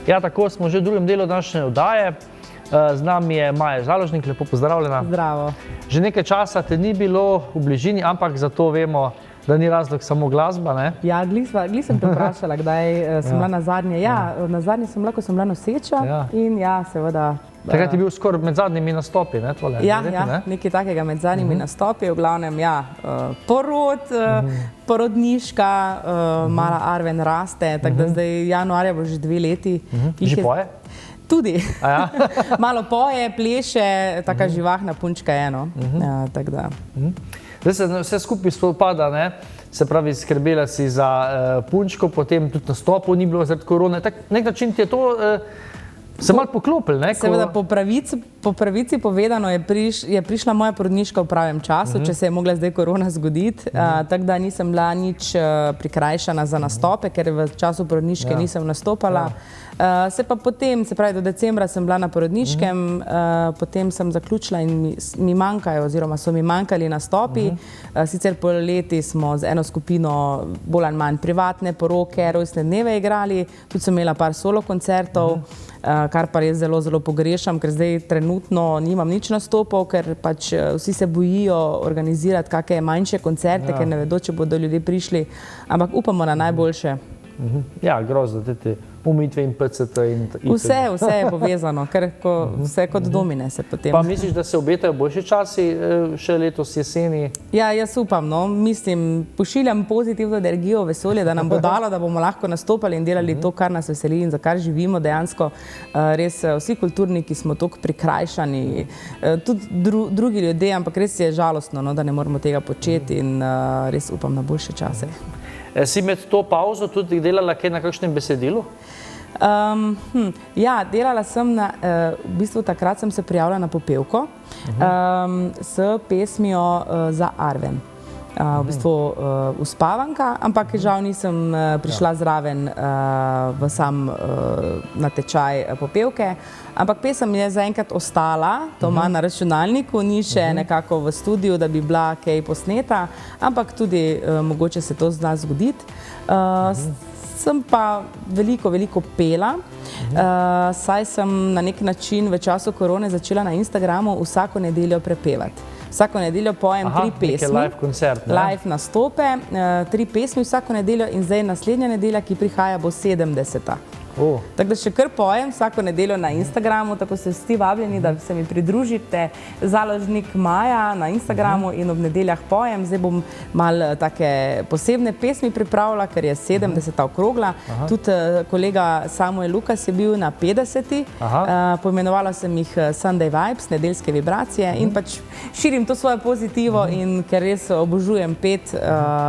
Ja, tako smo že v drugem delu današnje oddaje. Z nami je Maja Založnik, lepo pozdravljena. Zdravo. Že nekaj časa te ni bilo v bližini, ampak zato vemo, da ni razlog samo glasba, ne? Ja, glih sem te vprašala, kdaj sem bila nazadnje. Ja, nazadnje sem bila, ko sem bila noseča in ja, seveda. Takrat je bil skoraj med zadnjimi nastopi, ne? Tole, ja, nekaj takega med zadnjimi nastopi, v glavnem, ja, porod, porodniška, mala Arven raste, tako da zdaj januarja bo že 2 leti. Že poje? Tudi. Malo poje, pleše, taka živahna punčka je, no. Tako da. Zdaj se vse skupaj spopada, ne? Se pravi, skrbela si za punčko, potem tudi nastopov ni bilo zaradi korone. Nek način ti je to se malo poklopil, ne? Seveda, po pravici povedano je prišla moja porodniška v pravem času, če se je mogla zdaj korona zgoditi, tako da nisem bila nič prikrajšana za nastope, ker v času porodniške nisem nastopala. Se pa potem, se pravi, do decembra sem bila na porodniškem, potem sem zaključila in mi manjkajo, oziroma so mi manjkali nastopi. Sicer po leti smo z eno skupino bolj ali manj privatne poroke, rojstne dneve igrali, tudi sem imela par solo koncertov, kar pa res zelo, zelo pogrešam, ker zdaj trenutno nimam nič nastopov, ker pač vsi se bojijo organizirati kakšne manjše koncerte, ker ne vedo, če bodo ljudje prišli, ampak upamo na najboljše. Ja, grozno, te umitve in PCT in vse je povezano, ker vse kot domine se potem. Pa misliš, da se obetajo boljši časi še letos jeseni? Ja, jaz upam, no. Mislim, pošiljam pozitivno energijo, vesolje, da nam bo dalo, da bomo lahko nastopali in delali to, kar nas veseli in za kar živimo dejansko. Res vsi kulturniki smo toliko prikrajšani, tudi drugi ljudje, ampak res je žalostno, no, da ne moramo tega početi in res upam na boljše čase. Si med to pauzo tudi delala kaj na kakšnem besedilu? Ja, delala sem na, v bistvu takrat sem se prijavila na popevko s pesmijo za Arven. V bistvu uspavanka, ampak žal nisem prišla zraven v sam natečaj popevke, ampak pesem je zaenkrat ostala doma na računalniku, ni še nekako v studiu, da bi bila kaj posneta, ampak tudi mogoče se to zna zgoditi. Sem pa veliko pela, saj sem na nek način v času korone začela na Instagramu vsako nedeljo prepevati. Vsako nedeljo pojem 3 pesmi, live koncert, live nastope, 3 pesmi vsako nedeljo in zdaj naslednja nedelja, ki prihaja, bo 70. Tako da še kar pojem vsako nedeljo na Instagramu, tako ste vsi vabljeni, da se mi pridružite. Založnik Maja na Instagramu in ob nedeljah pojem. Zdaj bom malo take posebne pesmi pripravila, ker je 70. okrogla. Tudi kolega Samuel Lukas je bil na 50. Poimenovala sem jih Sunday Vibes, nedeljske vibracije in pač širim to svoje pozitivo in ker res obožujem pet,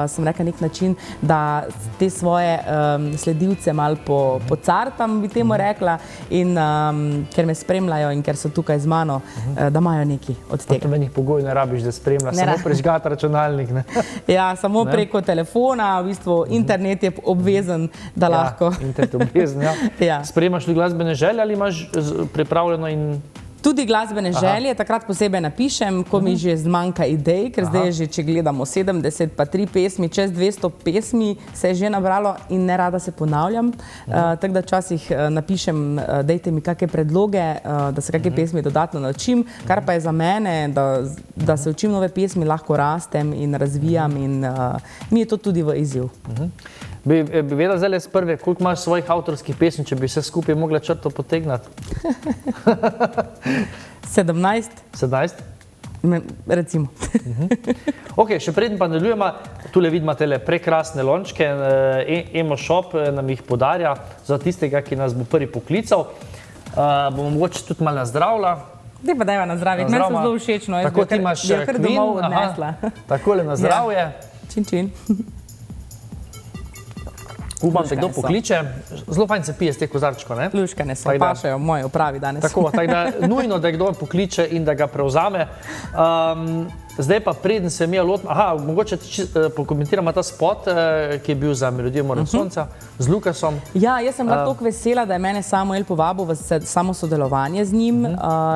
sem rekla nek način, da te svoje sledilce malo pocartam, bi temu rekla, in ker me spremljajo in ker so tukaj z mano, da imajo nekaj od tega. Nobenih pogojev ne rabiš, da spremlja, samo prižgati računalnik, ne? Ja, samo preko telefona, v bistvu internet je obvezen, da lahko. Ja, internet je obvezen, ja. Spremljaš tudi glasbene želje ali imaš pripravljeno in... Tudi glasbene želje, takrat posebej napišem, ko mi že zmanjka idej, ker zdaj že, če gledamo 70 pa 3 pesmi, čez 200 pesmi se je že nabralo in ne rada se ponavljam. Tako da včasih napišem, dajte mi kakšne predloge, da se kakšne pesmi dodatno naučim, kar pa je za mene, da se učim nove pesmi, lahko rastem in razvijam in mi je to tudi v izziv. Bi vedela zdaj z prve, koliko imaš svojih avtorskih pesmi, če bi vse skupaj mogla črto potegnati? 17. 17? Recimo. Ok, še preden pa nadaljujemo, tule vidimo tele prekrasne lončke, Emo Shop nam jih podarja za tistega, ki nas bo prvi poklical. Bomo mogoče tudi malo nazdravila. Zdaj pa dajva nazdraviti, meni so zelo všečno, tako ti imaš Queen, takole na zdravje. Čin, čin. Upam, da kdo pokliče. Zelo fajn se pije z te kozarčko, ne? Luškane se pašajo v moji upravi danes. Tako da nujno, da kdo pokliče in da ga prevzame. Zdaj pa preden se mi je lotim, mogoče pokomentiramo ta spot, ki je bil za Melodijo More sonca z Lukasom. Ja, jaz sem bila toliko vesela, da je mene Samuel povabil v samo sodelovanje z njim.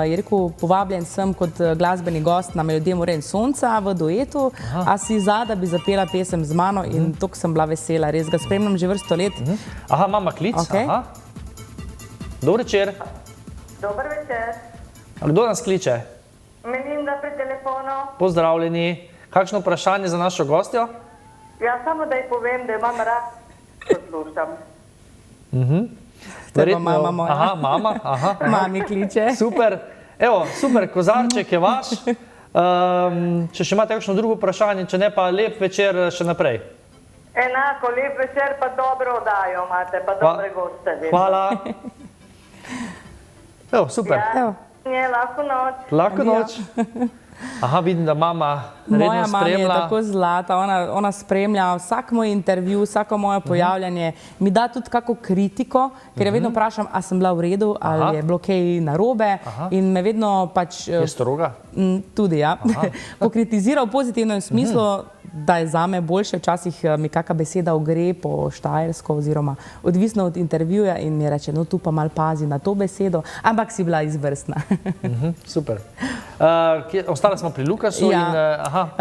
Je rekel, povabljen sem kot glasbeni gost na Melodijo More sonca v duetu, a si da bi zapela pesem z mano in toliko sem bila vesela, res ga spremljam že vrsto let. Imamo klic. Dober večer. Dober večer. Kdo nas kliče? Melinda pri telefonu. Pozdravljeni. Kakšno vprašanje za našo gostjo? Ja, samo da ji povem, da imam rad, ko slušam. Teba mama moja. Aha, mama, aha. Mami kliče. Super. Evo, super, kozarček je vaš. Če še imate kakšno drugo vprašanje, če ne pa lep večer še naprej. Enako, lep večer, pa dobro oddajo imate, pa dobre goste. Hvala. Evo, super. Ja, je, lahko noč. Lahko noč. Aha, vidim, da mama redno Moja mama je spremlja. tako zlata, ona spremlja vsak moj intervju, vsako moje pojavljanje, mi da tudi kako kritiko, ker jo vedno vprašam, a sem bila v redu, ali je bilo kaj narobe in me vedno pač... Je stroga? Tudi, ja. Pokritizira v pozitivnem smislu, da je zame boljše, včasih mi kakšna beseda ogre po štajersko oziroma odvisno od intervjuja in mi reče, no tu pa mal pazi na to besedo, ampak si bila izvrstna. Super. Ostala smo pri Lukasu in...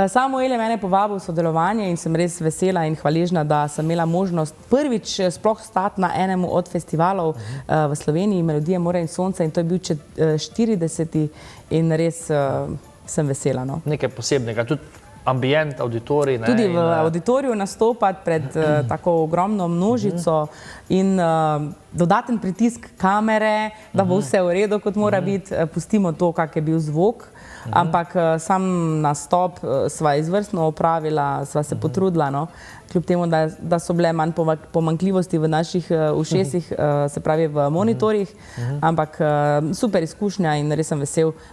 Samuel je mene povabil v sodelovanje in sem res vesela in hvaležna, da sem imela možnost prvič sploh stati na enemu od festivalov v Sloveniji, Melodije More in sonca, in to je bil 40. in res sem vesela. No. Nekaj posebnega, tudi ambient, auditorij. Tudi v auditoriju nastopati pred tako ogromno množico in dodaten pritisk kamere, da bo vse v redu, kot mora biti, pustimo to, kak je bil zvok. Ampak sam nastop sva izvrstno opravila, sva se potrudila, no? Kljub temu, da so bile manj pomanjkljivosti v naših ušesih, se pravi v monitorjih, ampak super izkušnja in res sem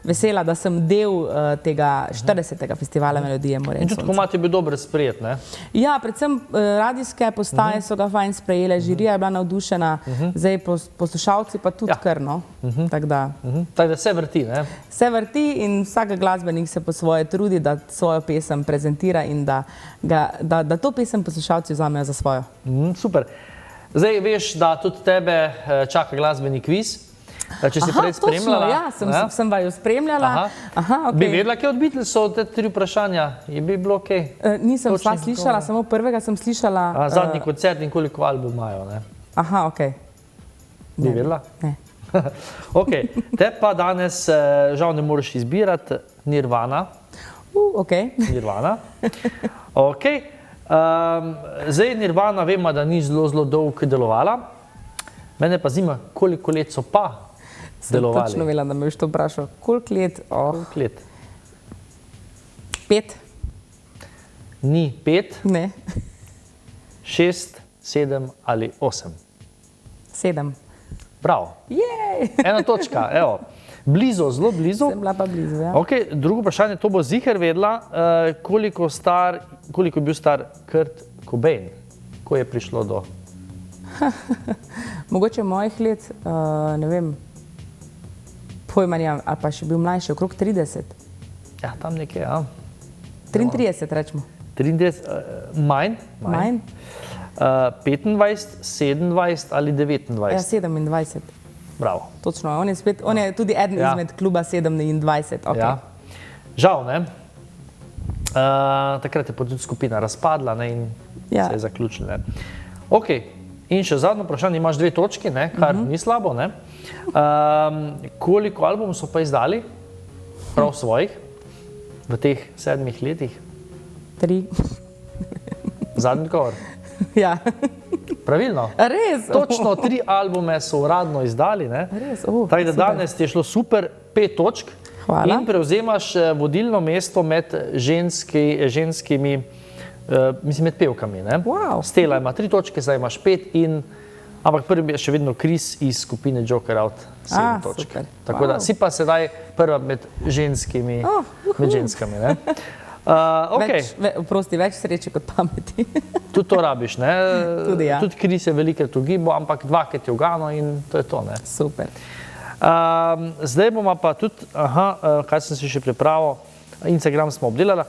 vesela, da sem del tega 40. festivala Melodije More in sonca. In tudi komad je bil dobro sprejet, ne? Ja, predvsem radijske postaje so ga fajn sprejele, žirija je bila navdušena, zdaj poslušalci pa tudi kar, no? Tako da se vrti, ne? Se vrti in vsak glasbenik se po svoje trudi, da svojo pesem prezentira in da to pesem poslušalci vzamejo za svojo. Super. Zdaj veš, da tudi tebe čaka glasbeni kviz. Če si prej spremljala. Točno, ja, sem vaju spremljala. Bi vedela, kaj od Beatlesov te 3 vprašanja? Je bi bilo kaj? Nisem sva slišala, samo prvega sem slišala. Zadnji koncert in koliko album imajo, ne? Aha, okej. Bi vedela? Ne. Ok, te pa danes žal ne moreš izbirati Nirvana. Ok. Nirvana. Ok. Zdaj Nirvana vemo, da ni zelo dolgo delovala. Mene pa zima, koliko let so pa delovali. Sem točno vela, da me boš to vprašal. Koliko let? Koliko let? 5. Ni 5. Ne. 6, 7 ali 8. 7. Bravo. Jej! 1 točka, evo. Blizu, zelo blizu. Sem bila pa blizu, ja. Ok, drugo vprašanje, to bo ziher vedela, koliko je bil star Kurt Cobain, ko je prišlo do... Mogoče mojih let, ne vem, pojma nimam, ali pa še bil mlajši, okrog 30. Ja, tam nekje, ja. 33, rečemo. 33, manj? Manj? 25, 27 ali 29? Ja, 27. Bravo. Točno, on je tudi eden izmed kluba 27. Okay. Ja. Žal, ne? Takrat je tudi skupina razpadla, ne, in se je zaključila. Ok, in še zadnjo vprašanje, imaš 2 točki, ne, kar ni slabo, ne? Koliko albumov so pa izdali, prav svojih, v teh 7 letih? 3. Zadnji odgovor? Ja. Pravilno. Res? Točno 3 albume so uradno izdali, ne? Res? Tako da danes ti je šlo super 5 točk. Hvala. In prevzemaš vodilno mesto med ženskimi, mislim, med pevkami, ne? Wow. Stela ima 3 točke, zdaj imaš 5 in... Ampak prvi je še vedno Chris iz skupine Joker Out 7 točk. Super. Tako da si pa sedaj prva med ženskami, ne? Prosti, več sreče kot pameti. Tudi to rabiš, ne? Tudi ja. Tudi Chris je velikrat v gibu, ampak 2-krat je ugano in to je to, ne? Super. Zdaj bomo pa tudi, kaj sem si še pripravil, Instagram smo obdelali.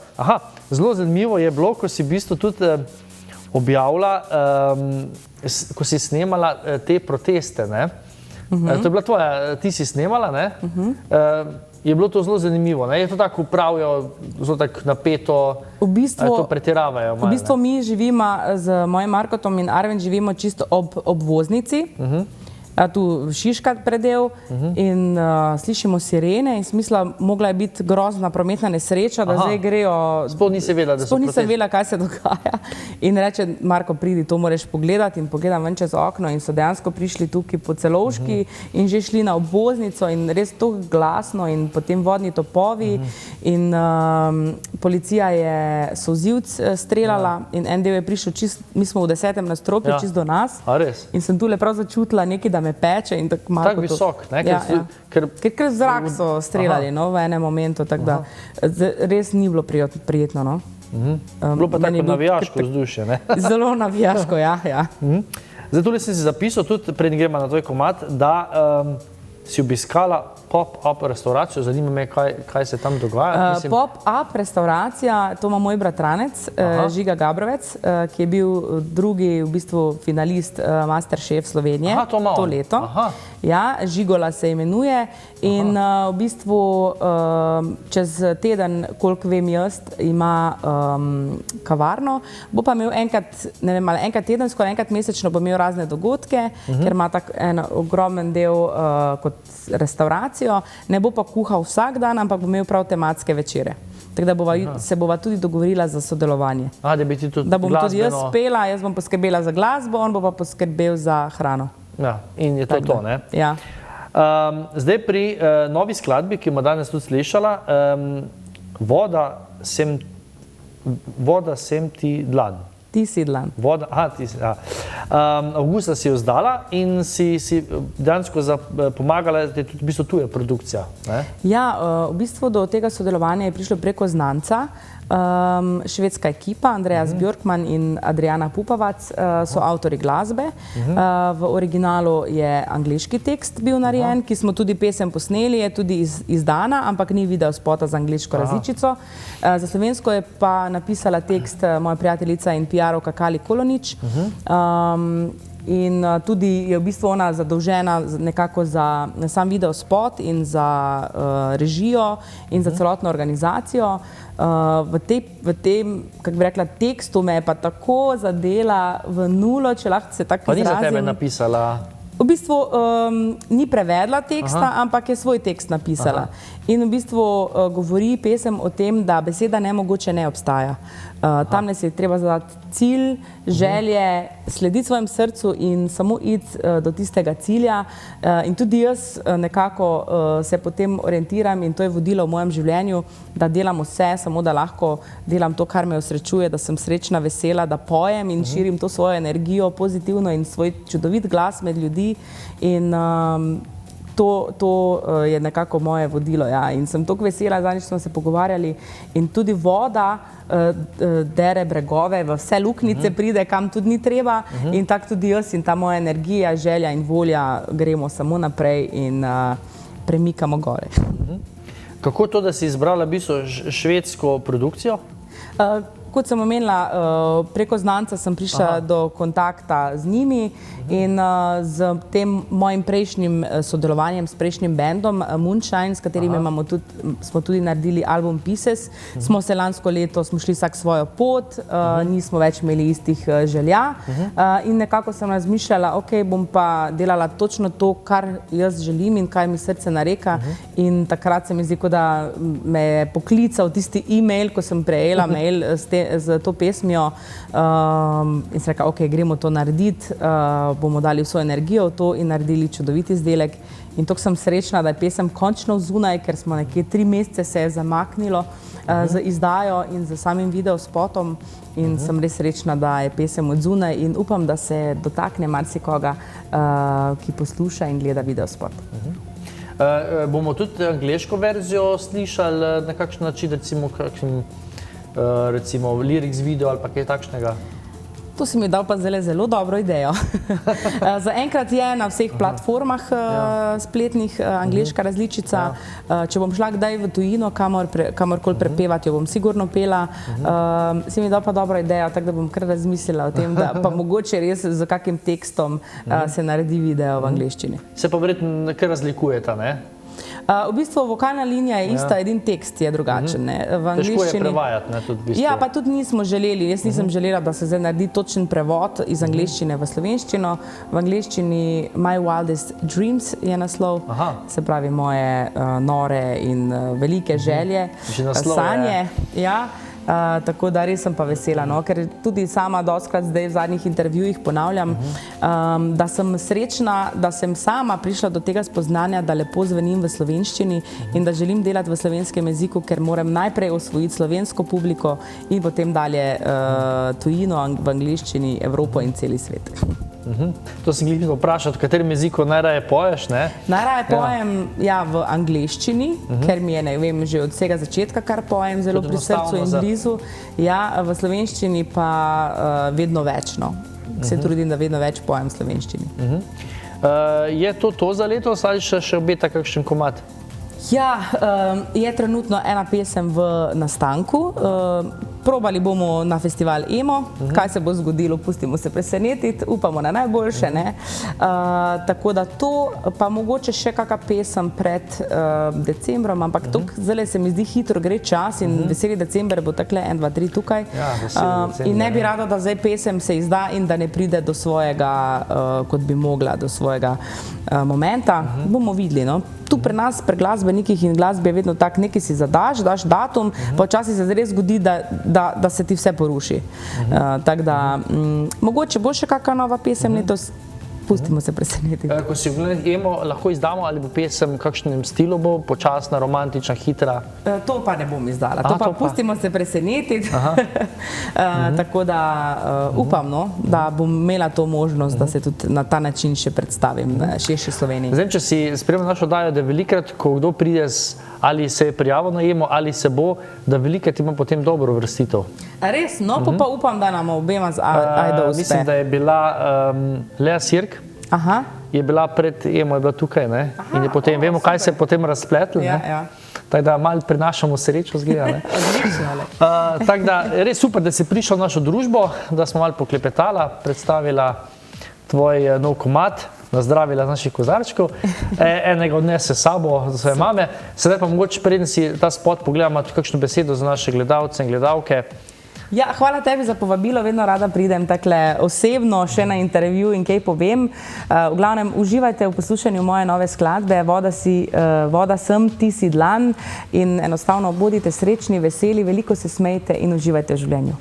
Zelo zanimivo je bilo, ko si v bistvu tudi objavila, ko si snemala te proteste, ne? To je bila tvoja, ti si snemala, ne? Je bilo to zelo zanimivo, ne? Je to tako pravijo, zelo tako napeto, to pretiravajo. V bistvu mi živimo z mojim Markotom in Arven živimo čisto ob obvoznici. tu Šiška predel in slišimo sirene in smisla, mogla je biti grozna prometna nesreča, da zdaj grejo... Sploh nisi vedela, da so protesti. Sploh nisem vedela, kaj se dogaja. In reče, Marko, pridi, to moraš pogledati in pogledam ven čez okno in so dejansko prišli tukaj po Celovški in že šli na obvoznico in res to glasno in potem vodni topovi in policija je solzivc streljala in en del je prišel čist, mi smo v 10. nadstropju čist do nas. A res? In sem tule prav začutila nekaj, da me peče in tako malo... Tak visok, ne? Ker zrak so streljali v enem momentu, tako da res ni bilo prijetno, no. Bilo pa tako navijaško vzdušje, ne? Zelo navijaško, ja. Zdaj, tule sem si zapisal, tudi pred gremo na tvoj komad, da si obiskala pop-up restauracijo, zanima me, kaj se tam dogaja. Pop-up restauracija, to ima moj bratranec, Žiga Gabrovec, ki je bil drugi v bistvu finalist Masterchef Slovenije to leto. Ja, Žigola se imenuje in v bistvu čez teden, koliko vem jaz, ima kavarno. Bo pa imel enkrat tedensko, enkrat mesečno bo imel razne dogodke, ker ima tak en ogromen del kot restauracijo. Ne bo pa kuhal vsak dan, ampak bo imel prav tematske večere. Tako da se bova tudi dogovorila za sodelovanje. Da bom tudi jaz pela, jaz bom poskrbela za glasbo, on bo pa poskrbel za hrano. Ja, in je to, ne? Ja. Zdaj pri novi skladbi, ki bomo danes tudi slišala, voda sem ti dlan. Ti si dlan. Avgusta si jo zdala in si dejansko pomagala, da je tudi v bistvu tuja produkcija. Ja, v bistvu do tega sodelovanja je prišlo preko znanca. Švedska ekipa, Andreas Björkman in Adriana Pupavac so avtori glasbe. V originalu je angleški tekst bil narejen, ki smo tudi pesem posneli, je tudi izdana, ampak ni video spota z angleško različico. Za slovensko je pa napisala tekst moja prijateljica in PR-ovka Kali Kolonič. In tudi je v bistvu ona zadolžena nekako za sam video spot in za režijo in za celotno organizacijo. V tem, kako bi rekla, tekstu me je pa tako zadela v nulo, če lahko se tako izrazim. Pa ni za tebe napisala? V bistvu ni prevedla teksta, ampak je svoj tekst napisala. In v bistvu govori pesem o tem, da beseda nemogoče ne obstaja. Tamle si je treba zadati cilj, želje, slediti svojemu srcu in samo iti do tistega cilja. In tudi jaz nekako se potem orientiram in to je vodilo v mojem življenju, da delam vse, samo da lahko delam to, kar me osrečuje, da sem srečna, vesela, da pojem in širim to svojo energijo pozitivno in svoj čudovit glas med ljudi. In to je nekako moje vodilo. In sem toliko vesela, zadnjič smo se pogovarjali in tudi voda dere bregove, v vse luknjice pride, kam tudi ni treba in tako tudi jaz in ta moja energija, želja in volja gremo samo naprej in premikamo gore. Kako to, da si izbrala v bistvu švedsko produkcijo? Kot sem omenila, preko znanca sem prišla do kontakta z njimi in z tem mojim prejšnjim sodelovanjem s prejšnjim bandom Moonshine, s katerim smo tudi naredili album Pieces, smo se lansko leto šli vsak svojo pot, nismo več imeli istih želja in nekako sem razmišljala, ok, bom pa delala točno to, kar jaz želim in kaj mi srce nareka in takrat se mi zdi, da me je poklical tisti e-mail, ko sem prejela mail z to pesmijo in se reka, ok, gremo to narediti, bomo dali vso energijo v to in naredili čudovit izdelek. In tako sem srečna, da je pesem končno zunaj, ker smo nekje 3 mesece se je zamaknilo z izdajo in z samim videospotom in sem res srečna, da je pesem od zunaj in upam, da se dotakne marsikoga, ki posluša in gleda videospot. Bomo tudi angleško verzijo slišali na kakšen način, recimo lyrics video ali pa kaj takšnega? To si mi dal pa zelo dobro idejo. Zaenkrat je na vseh platformah spletnih angleška različica. Če bom šla kdaj v tujino, kamorkoli prepevati, jo bom sigurno pela. Si mi dal pa dobro idejo, tako da bom kar razmislila o tem, da pa mogoče res z kakim tekstom se naredi video v angleščini. Se pa verjetno kar razlikujeta, ne? V bistvu vokalna linija je ista, edin tekst je drugačen. Težko je prevajati, ne, tudi v bistvu. Ja, pa tudi nismo želeli. Jaz nisem želela, da se zdaj naredi točen prevod iz angleščine v slovenščino. V angleščini My Wildest Dreams je naslov, se pravi moje nore in velike želje, sanje. Ja. Tako da res sem pa vesela, no? Ker tudi sama dostikrat zdaj v zadnjih intervjujih ponavljam, da sem srečna, da sem sama prišla do tega spoznanja, da lepo zvenim v slovenščini in da želim delati v slovenskem jeziku, ker moram najprej osvojiti slovensko publiko in potem dalje tujino v angleščini, Evropo in celi svet. To sem glih vprašal, v katerem jeziku najraje poješ, ne? Najraje pojem, ja, v angleščini, ker mi je, ne vem, že od vsega začetka, kar pojem, zelo pri srcu in blizu. Ja, v slovenščini pa vedno več, no. Se trudim, da vedno več pojem v slovenščini. Je to za letos ali še obeta kakšen komad? Ja, je trenutno ena pesem v nastanku. Probali bomo na festival EMO, kaj se bo zgodilo, pustimo se presenetiti, upamo na najboljše, ne. Tako da to, pa mogoče še kakšna pesem pred decembrom, ampak zdaj se mi zdi hitro gre čas in veseli december bo takle 1, 2, 3 tukaj. In ne bi rada, da zdaj pesem se izda in da ne pride do svojega, kot bi mogla, do svojega momenta. Bomo videli, no. Tu pri nas, pri glasbenikih in glasbi je vedno tak, nekaj si zadaš, daš datum, pa včasih se res zgodi, da se ti vse poruši. Tako da, mogoče bo še kakšna nova pesem letos, pustimo se presenetiti. Ko si EMO, lahko izdamo, ali bo pesem v kakšnem stilu bo, počasna, romantična, hitra? To pa ne bom izdala, to pa pustimo se presenetiti. Tako da upam, no, da bom imela to možnost, da se tudi na ta način še predstavim širši Sloveniji. Zdaj, če si spremljal našo oddajo, da velikrat, ko kdo pride ali se je prijavil na EMO, ali se bo, da velikrat ima potem dobro uvrstitev. Res? No, pa upam, da nam obema ajde uspe. Mislim, da je bila Lea Sirk, je bila pred EMO, je bila tukaj, ne? In je potem, vemo, kaj se je potem razpletlo, ne? Tako da malo prinašamo srečo zgleda, ne? Tako da, res super, da si prišel v našo družbo, da smo malo poklepetala, predstavila tvoj nov komad, nazdravila z naših kozarčkov, enega odnese s sabo za svoje mame. Sedaj pa mogoče preden si ta spot pogledamo kakšno besedo za naše gledalce in gledalke. Ja, hvala tebi za povabilo, vedno rada pridem takle osebno še na intervju in kaj povem. V glavnem, uživajte v poslušanju moje nove skladbe Voda sem, ti si dlan in enostavno bodite srečni, veseli, veliko se smejte in uživajte v življenju.